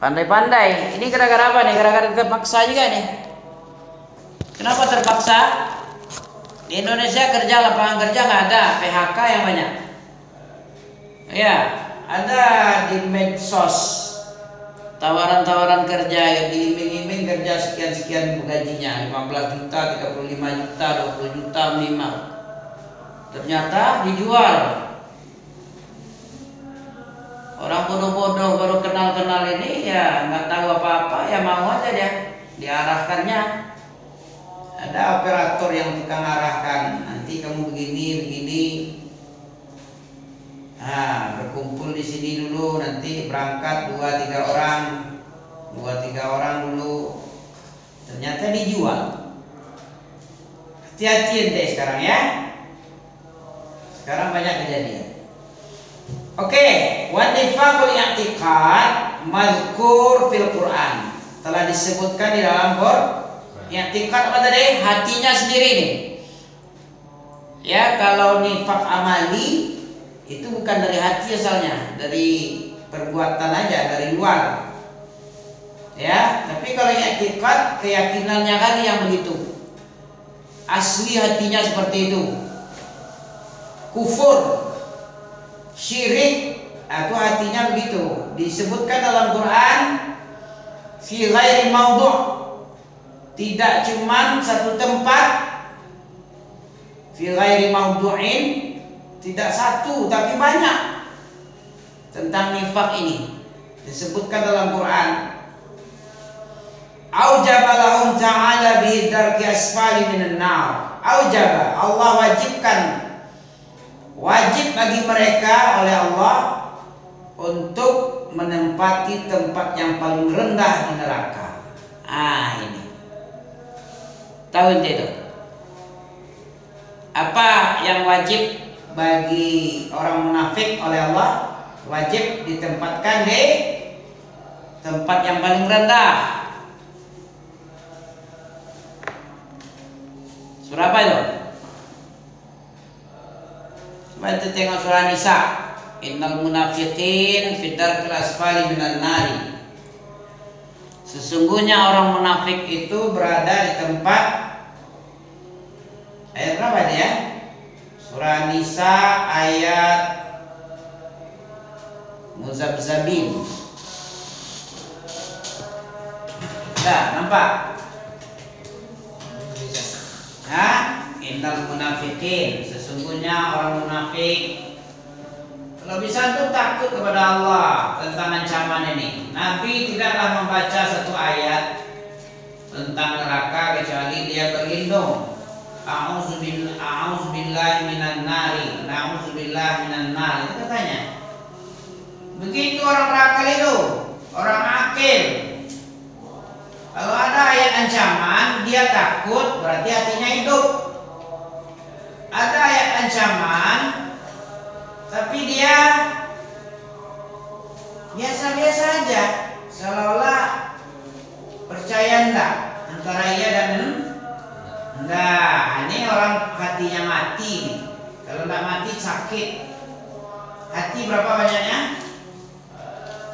Pandai-pandai. Ini gara-gara apa nih? Gara-gara terpaksa juga nih. Kenapa terpaksa? Di Indonesia kerja, lapangan kerja nggak ada, PHK yang banyak. Ya, ada di medsos tawaran-tawaran kerja yang diiming-iming kerja sekian-sekian gajinya, 15 juta, 35 juta, 20 juta minimal. Ternyata dijual. Orang bodoh-bodoh baru kenal-kenal ini ya nggak tahu apa-apa, ya mau aja dia diarahkannya. Ada operator yang tukang arahkan, nanti kamu begini. Nah, berkumpul di sini dulu, nanti berangkat 2-3 orang dulu. Ternyata dijual. Hati-hati ente sekarang ya. Sekarang banyak kejadian. Oke, wa nifaqul i'tiqad mazkur fil Quran. Telah disebutkan di dalam Quran. I'tiqad apa tadi? Hatinya sendiri nih. Ya, kalau nifaq amali itu bukan dari hati asalnya, dari perbuatan aja, dari luar. Ya, tapi kalau i'tiqad keyakinannya kali yang begitu. Asli hatinya seperti itu. Kufur, syirik, atau hatinya begitu. Disebutkan dalam Quran fi ghairi maudhu'. Tidak cuman satu tempat, fi ghairi maudhu'in, tidak satu tapi banyak tentang nifaq ini disebutkan dalam Quran. Aujaba lahum ta'ala bi darki asfali minan nar. Aujaba, Allah wajibkan, wajib bagi mereka oleh Allah untuk menempati tempat yang paling rendah di neraka. Ini tahu itu apa yang wajib bagi orang munafik oleh Allah? Wajib ditempatkan di tempat yang paling rendah. Surah apa itu? Coba itu tengok surah Nisa. Innal munafiqin fi darkil asfali minan nari. Sesungguhnya orang munafik itu berada di tempat, ayat berapa dia? Surah Nisa ayat Muzabzabin. Dah, nampak? Innal munafiqin, sesungguhnya orang munafik. Kalau bisa tuh takut kepada Allah tentang ancaman ini. Nabi tidaklah membaca satu ayat tentang neraka kecuali dia berlindung. A'udzubillahi minan nari, na'udzubillahi minan nari, itu katanya. Begitu orang berakal itu, orang akil. Kalau ada ayat ancaman, dia takut, berarti hatinya hidup. Ada ayat ancaman, tapi dia biasa-biasa aja, seolah-olah percaya enggak antara iya dan enggak. Ini orang hatinya mati. Kalau enggak mati sakit. Hati berapa banyaknya?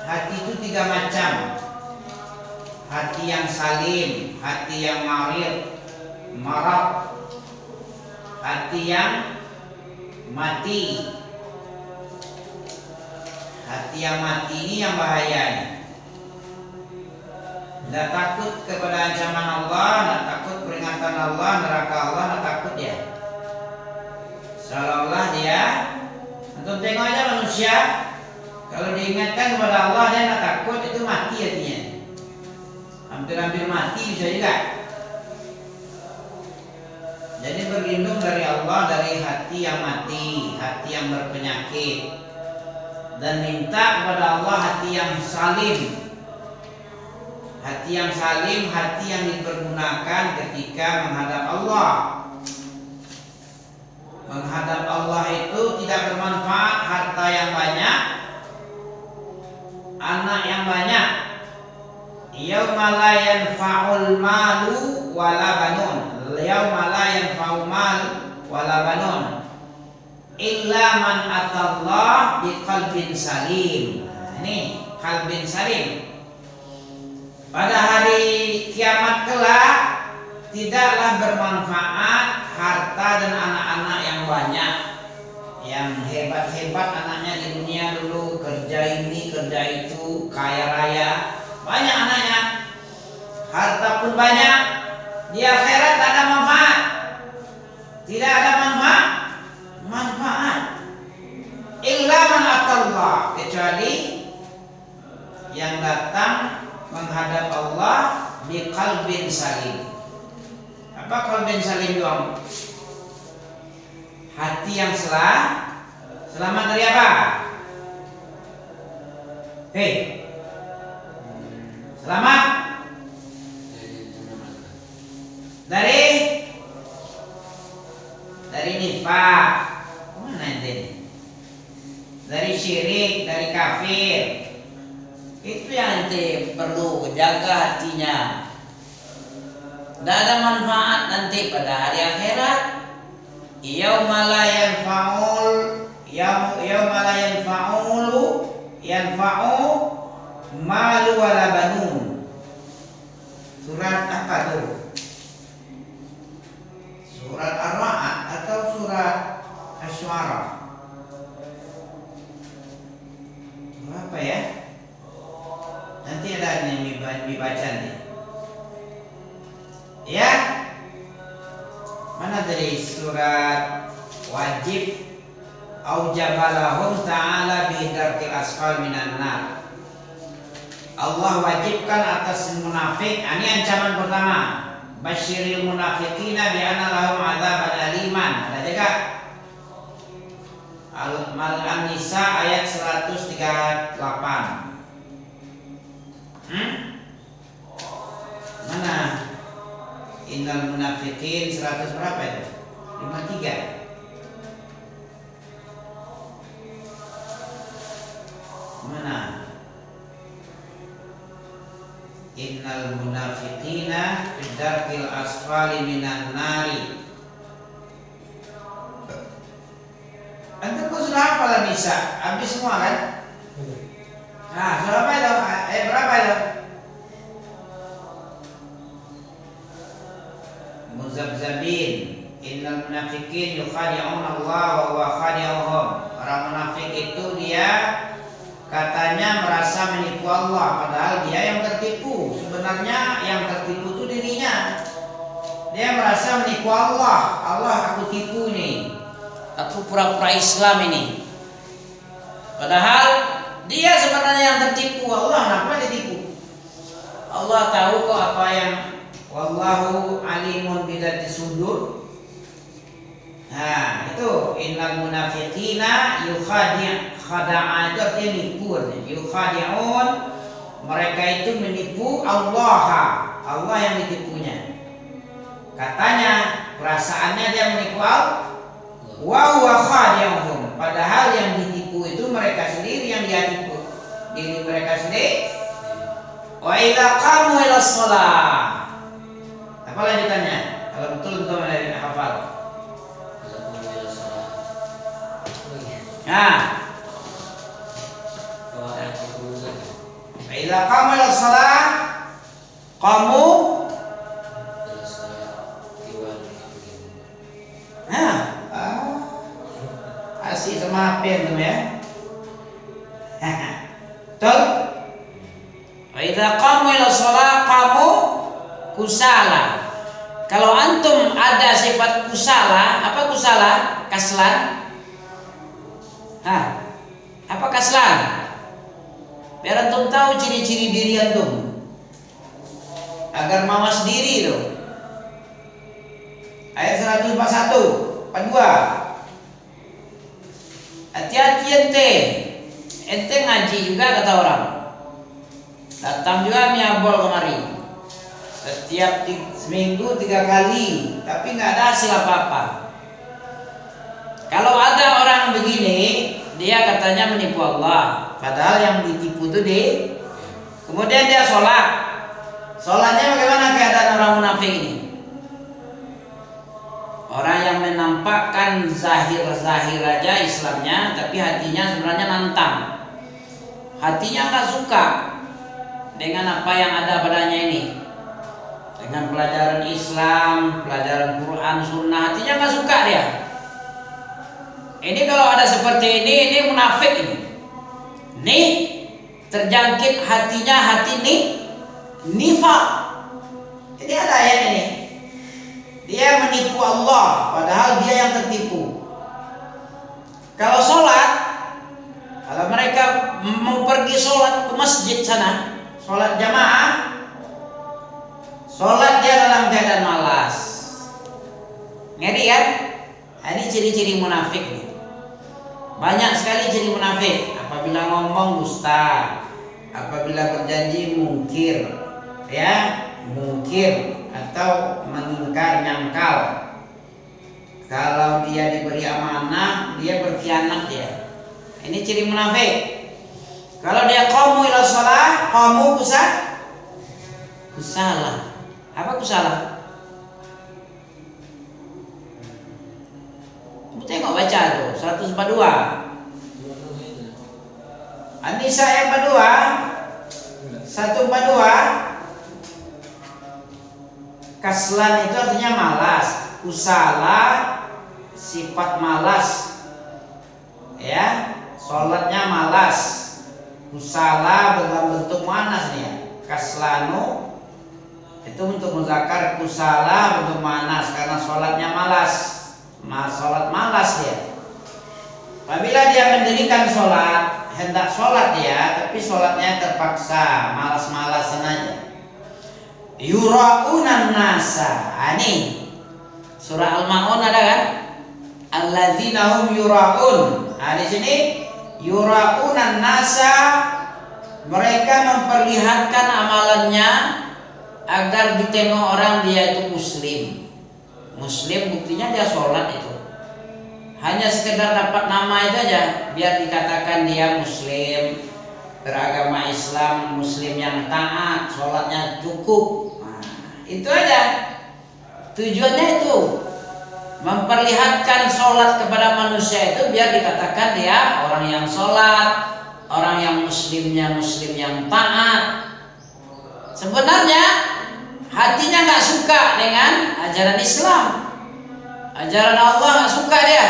Hati itu 3 macam. Hati yang salim, hati yang marad, hati yang mati. Hati yang mati ini yang bahaya. Tidak takut kepada ancaman Allah, tidak takut peringatan Allah, neraka Allah, tidak takut dia. Seolah-olah dia, untuk tengok aja manusia, kalau diingatkan kepada Allah dia tidak takut, itu mati hatinya. Hampir-hampir mati bisa juga. Jadi berlindung dari Allah dari hati yang mati, hati yang berpenyakit. Dan minta kepada Allah hati yang salim. Hati yang salim, hati yang dipergunakan ketika menghadap Allah. Menghadap Allah itu tidak bermanfaat harta yang banyak, anak yang banyak. Yauma la yanfa'ul malu wala banun. Yauma la yanfa'ul malu wala banun illa man atallah biqalbin salim. Ini qalbin salim. pada hari kiamat kelak tidaklah bermanfaat harta dan anak-anak yang banyak, yang hebat-hebat anaknya di dunia dulu, kerja ini kerja itu, kaya raya, banyak anaknya, harta pun banyak, di akhirat tak ada manfaat, tidak ada manfaat. Illa man atallah, kecuali yang datang menghadap Allah bi qalbin salim. Apa qalbin salim dong? Hati yang selamat dari apa? Hei, selamat dari nifaq. Mana ini? Dari syirik, dari kafir. Itu yang ente perlu jaga hatinya. Tidak ada manfaat nanti pada hari akhirat. Yauma la yanfa'u malu wala banun. Surat apa tuh? Surat Ar-Ra'd atau surat Asy-Syu'ara? Apa ya? Nanti ada yang dibaca nih. Ya, mana dari surat wajib aujabalahum ta'ala bidarkil asfal minan nar. Allah wajibkan atas munafik, ini ancaman pertama, basyiril munafiqina bi anna lahum adzaban aliman. Ada juga Al-Nisa ayat 138. Mana? Innal munafiqin 100 berapa itu? 53. Mana? Innal munafiqina fi darkil asfali minan nari. Anda kok sudah hafal Nisa? Habis semua kan? Nah, sudah apa itu? Berapa itu? Muzabzabin. Innal munafiqin yukhadi'una Allah wa huwa khadi'uhum. Orang munafik itu dia katanya merasa menipu Allah, padahal dia yang tertipu. Sebenarnya yang tertipu itu dirinya. Dia merasa menipu Allah. Allah aku tipu nih, aku pura-pura Islam ini. Padahal dia sebenarnya yang tertipu. Allah kenapa ditipu? Allah tahu kok apa yang wallahu alimun bidati sudur. Nah, itu innal munafiqina khada'a itu artinya nipu. Yukhadi'un, mereka itu menipu Allah. Allah yang ditipunya. Katanya perasaannya dia menipu Allah. Wa huwa khadi'uhum, padahal yang ditipu itu mereka sendiri, yang dia tipu diri mereka sendiri. Wa idza qamu ila shalah. Apa lanjutannya? Kalau betul teman-teman hafal. Nah, wa idza qamu ila shalah qamu. Nah, asih sama pen tuh ya. Betul? Wa idza qamu ila shalah qamu kusala. Kalau antum ada sifat kusala, apa kusala? Kaslan. Apa kaslan? Biar antum tahu ciri-ciri diri antum, agar mawas diri loh. Ayat 141, 42. Hati-hati ente ngaji juga kata orang. Datang juga miabol kemari. Setiap seminggu 3 kali, tapi nggak ada hasil apa-apa. Kalau ada orang begini, dia katanya menipu Allah, padahal yang ditipu itu kemudian dia sholat. Sholatnya bagaimana keadaan orang munafik ini? Orang yang menampakkan zahir-zahir aja Islamnya, tapi hatinya sebenarnya nantang. Hatinya nggak suka. dengan apa yang ada padanya ini, dengan pelajaran Islam, pelajaran Quran, Sunnah, hatinya nggak suka dia. Ini kalau ada seperti ini munafik ini. Nih terjangkit hatinya hati nifak. Jadi ada ayat ini. Dia menipu Allah, padahal dia yang tertipu. Kalau sholat, kalau mereka mau pergi sholat ke masjid sana, sholat jamaah, sholat dia dalam keadaan malas. Ngeri kan? Ini ciri-ciri munafik nih. Banyak sekali ciri munafik. Apabila ngomong dusta, apabila berjanji mungkir, ya mungkir atau mengingkar, nyangkal. Kalau dia diberi amanah, dia berkhianat dia. Ini ciri munafik. Kalau dia qamu ila shalah, qamu kusala. Apa kusala? Tengok baca tuh 142. An-Nisa yang kedua 142. Kaslan itu artinya malas. Kusala sifat malas. Ya, sholatnya malas. Kusala dalam bentuk manas nih ya. Kaslanu itu untuk muzakkar, kusala bentuk manas karena sholatnya malas. Sholat malas dia. Apabila dia mendirikan sholat, hendak sholat dia, tapi sholatnya terpaksa, malas-malasan aja. Yura'unan nasa. Ini surah Al-Maun ada kan? Alladzina hum yura'un. Di sini yura'unan nasa, mereka memperlihatkan amalannya agar ditengok orang dia itu muslim. Muslim buktinya dia sholat itu. Hanya sekedar dapat nama itu aja, biar dikatakan dia muslim, beragama Islam, muslim yang taat, sholatnya cukup. Nah, itu aja. Tujuannya itu memperlihatkan sholat kepada manusia itu biar dikatakan dia orang yang sholat, orang yang muslimnya muslim yang taat. Sebenarnya hatinya nggak suka dengan ajaran Islam, ajaran Allah nggak suka dia.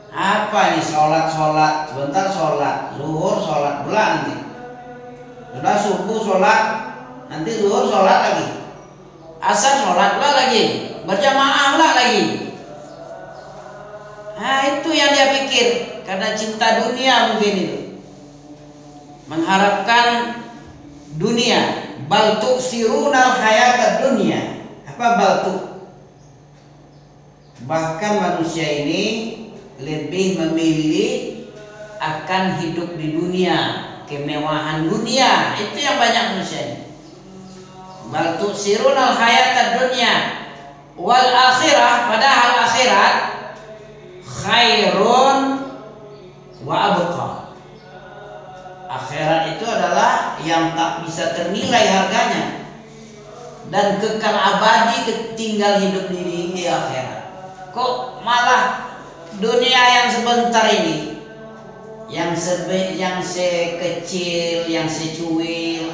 Apa nih sholat, sebentar sholat, zuhur sholat pula nanti, sudah subuh sholat, nanti zuhur sholat lagi, asar sholat pula lagi, berjamaah pula lagi. Nah itu yang dia pikir, karena cinta dunia mungkin itu, mengharapkan dunia. Bal tu'sirunal hayatad dunya. Apa bal tu? Bahkan manusia ini lebih memilih akan hidup di dunia, kemewahan dunia. Itu yang banyak manusia ini. Bal tu'sirunal hayatad dunya wal akhirah, padahal akhirat khairun wa abqa. Akhirat itu adalah yang tak bisa ternilai harganya dan kekal abadi, tinggal hidup di akhirat. Kok malah dunia yang sebentar ini, yang sekecil, yang secuil,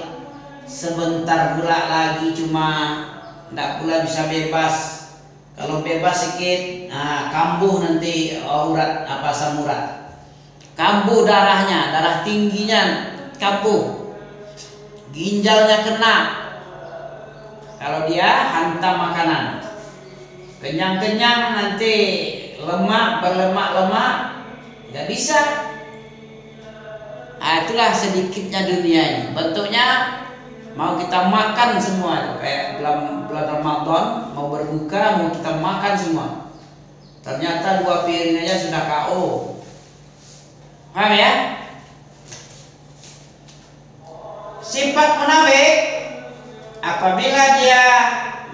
sebentar pula lagi, cuma tidak pula bisa bebas. Kalau bebas sedikit, kambuh nanti urat asam urat. Kambuh darahnya, darah tingginya kambuh, ginjalnya kena. Kalau dia hantam makanan, kenyang-kenyang nanti berlemak-lemak, nggak bisa. Itulah sedikitnya dunia ini. Bentuknya mau kita makan semua, kayak bulan Ramadan mau berbuka, mau kita makan semua. Ternyata 2 piring aja sudah KO. Paham ya? Sifat munafik apabila dia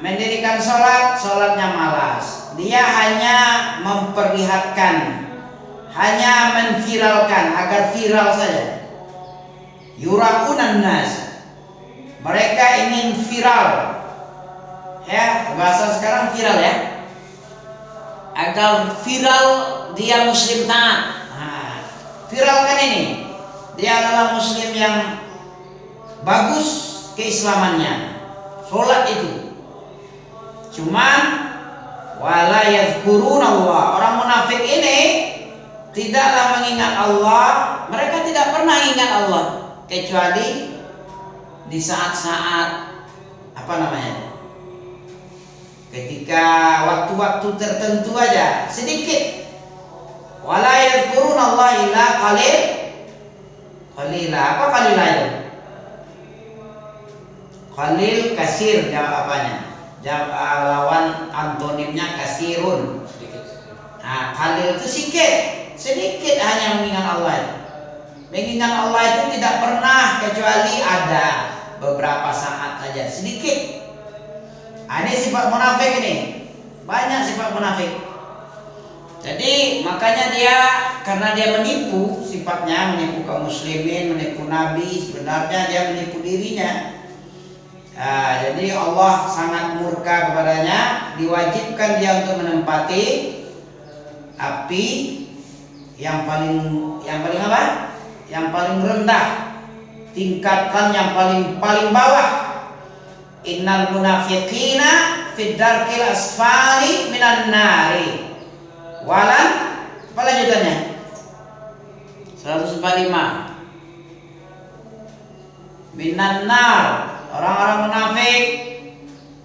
mendirikan sholat, sholatnya malas. Dia hanya memperlihatkan, hanya menviralkan agar viral saja. Yura'unan nas. Mereka ingin viral. Ya, bahasa sekarang viral ya. Agar viral dia muslim taat. Viralkan ini, dia adalah muslim yang bagus keislamannya, sholat itu. Cuman wala yadhkurunallah, orang munafik ini tidaklah mengingat Allah. Mereka tidak pernah ingat Allah kecuali di saat-saat apa namanya, ketika waktu-waktu tertentu aja, sedikit. Wala yadhkurunallaha illa qalila. Apa qalila itu? Qalil kasir, jawab apanya? Jawab lawan antonimnya kasirun. Nah, qalil itu sedikit hanya mengingat Allah. Mengingat Allah itu tidak pernah kecuali ada beberapa saat saja, sedikit. Ini sifat munafik ini. Banyak sifat munafik. Jadi makanya dia, karena dia menipu, sifatnya menipu kaum muslimin, menipu Nabi, sebenarnya dia menipu dirinya. Nah, jadi Allah sangat murka kepadanya, diwajibkan dia untuk menempati api yang paling apa? Yang paling rendah, tingkatan yang paling bawah. Innal munafiqina fid darkil asfali minan nari. Walan, apa lanjutannya? 145. Minan nar, orang-orang munafik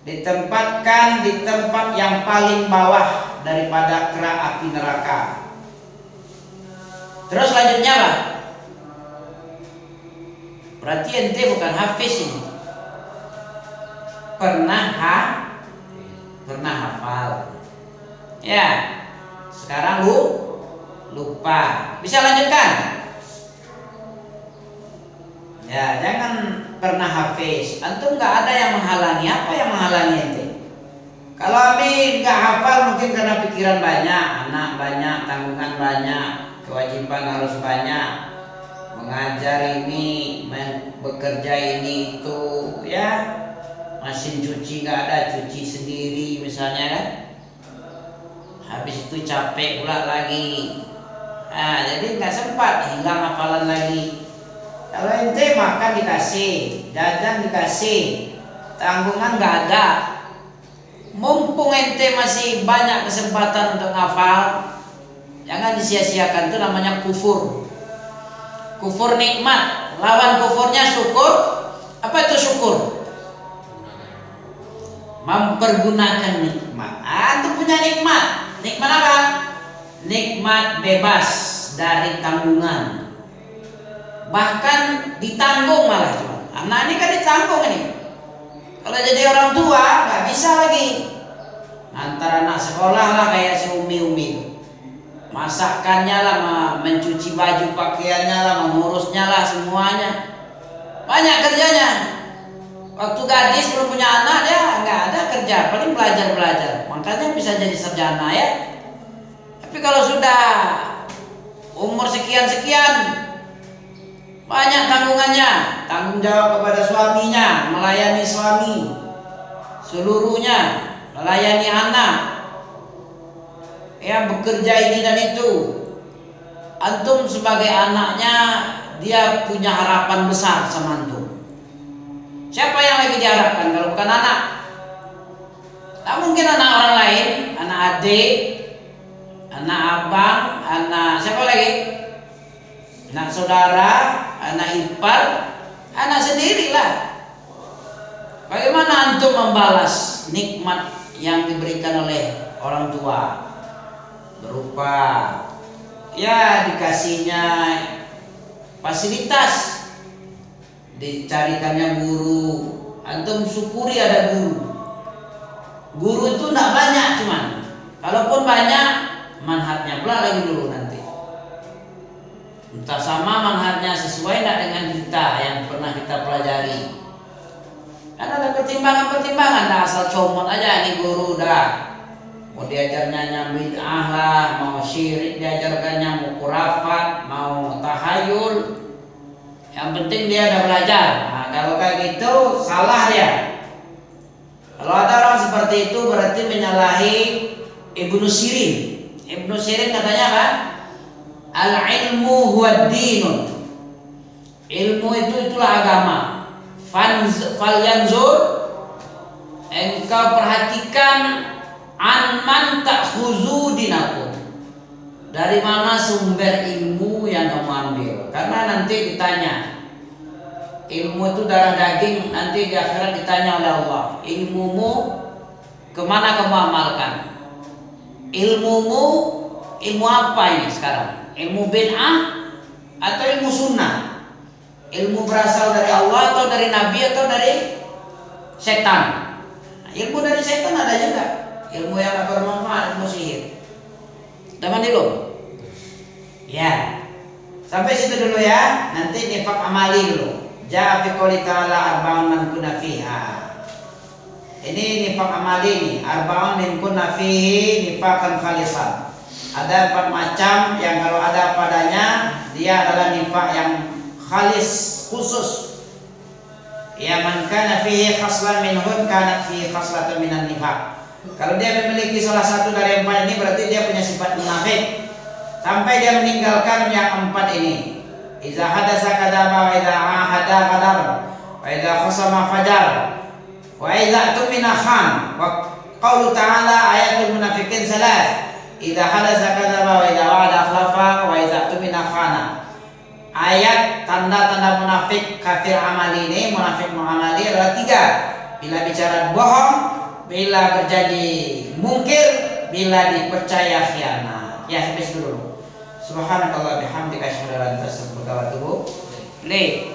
ditempatkan di tempat yang paling bawah daripada kerak api neraka. Terus lanjutnya apa? Berarti ente bukan hafiz ini. Pernah hafal. Ya. Sekarang lupa. Bisa lanjutkan? Ya, jangan pernah hafiz. Antum nggak ada yang menghalangi. Apa yang menghalangi ente? Kalau Ami nggak hafal mungkin karena pikiran banyak, anak banyak, tanggungan banyak, kewajiban harus banyak, mengajar ini, bekerja ini itu, ya, mesin cuci nggak ada, cuci sendiri misalnya kan. Habis itu capek pula lagi. Nah, jadi nggak sempat, hilang hafalan lagi. Kalau ente makan dikasih, jajan dikasih, tanggungan nggak ada. Mumpung ente masih banyak kesempatan untuk hafal, jangan disia-siakan. Itu namanya kufur. Kufur nikmat. Lawan kufurnya syukur. Apa itu syukur? Mempergunakan nikmat. Itu punya nikmat. Nikmat apa? Nikmat bebas dari tanggungan. Bahkan ditanggung malah. Anak ini kan ditanggung ini. Kalau jadi orang tua nggak bisa lagi. Antara anak sekolah lah kayak si Umi. Masakannya lah, mencuci baju pakaiannya lah, mengurusnya lah, semuanya. Banyak kerjanya. Waktu gadis belum punya anak dia nggak ada kerja, paling belajar. Makanya bisa jadi sarjana ya. Tapi kalau sudah umur sekian banyak tanggungannya, tanggung jawab kepada suaminya, melayani suami seluruhnya, melayani anak, ya, bekerja ini dan itu. Antum sebagai anaknya, dia punya harapan besar sama antum. Siapa yang lagi diharapkan kalau bukan anak? Tak mungkin anak orang lain, anak adik, anak abang, anak siapa lagi? Anak saudara, anak ipar, anak sendirilah. Bagaimana antum membalas nikmat yang diberikan oleh orang tua? Berupa, ya, dikasihnya fasilitas, dicarikannya guru. Antum syukuri ada guru. Guru itu tidak banyak, cuman kalaupun banyak, manhajnya pula lagi dulu nanti. Entah sama manhajnya sesuai tidak dengan kita yang pernah kita pelajari. Kan ada pertimbangan-pertimbangan. Tidak asal comot aja ini guru dah. Mau diajarnya bid'ah lah, mau syirik diajarkannya, mau kurafat, mau tahayul. Yang penting dia ada belajar. Nah, kalau kayak gitu salah dia. Kalau ada orang seperti itu berarti menyalahi Ibnu Sirin. Ibnu Sirin katanya apa? Al-ilmu huwa dinun. Ilmu itulah agama. falyanzur, engkau perhatikan man ta'khuzu dinakum, dari mana sumber ilmu yang kamu ambil. Karena nanti ditanya, ilmu itu darah daging, nanti di akhirat ditanya oleh Allah, ilmumu kemana kamu amalkan? Ilmumu ilmu apa ini sekarang? Ilmu bid'ah atau ilmu sunnah? Ilmu berasal dari Allah atau dari Nabi atau dari setan? Nah, ilmu dari setan ada juga, ilmu yang tak bermanfaat, ilmu sihir. Dapat dulu? Ya, sampai situ dulu ya. Nanti nifaq amali dulu. Ja'a fi qouli ta'ala arba'un man kunna fiha. Ini nifaq amali ini, arba'un min kunna fihi nifaqan khalisan. Ada 4 macam yang kalau ada padanya dia adalah nifaq yang khalis, khusus. Ya, man kana fihi khaslan minhum kanat fihi khaslatun minan nifaq. Kalau dia memiliki salah satu dari 4 ini berarti dia punya sifat munafik. Sampai dia meninggalkan yang 4 ini. Iza hadasa kadaba, wa iza ahada qadar, wa iza khasama fajar, wa iza tumina khan. Wa qaulu ta'ala ayatul munafiqin salas. Iza hadasa kadaba, wa iza wa'ada akhlafa, wa iza tumina khana. Ayat tanda-tanda munafik kafir amali ini, munafik muamali adalah 3. Bila bicara bohong, bila berjanji mungkir, bila dipercaya khianat. Ya, sampai situ dulu. Subhanakallah bihamdika asyhadu an la ilaha illa anta astaghfiruka wa atubu ilaik.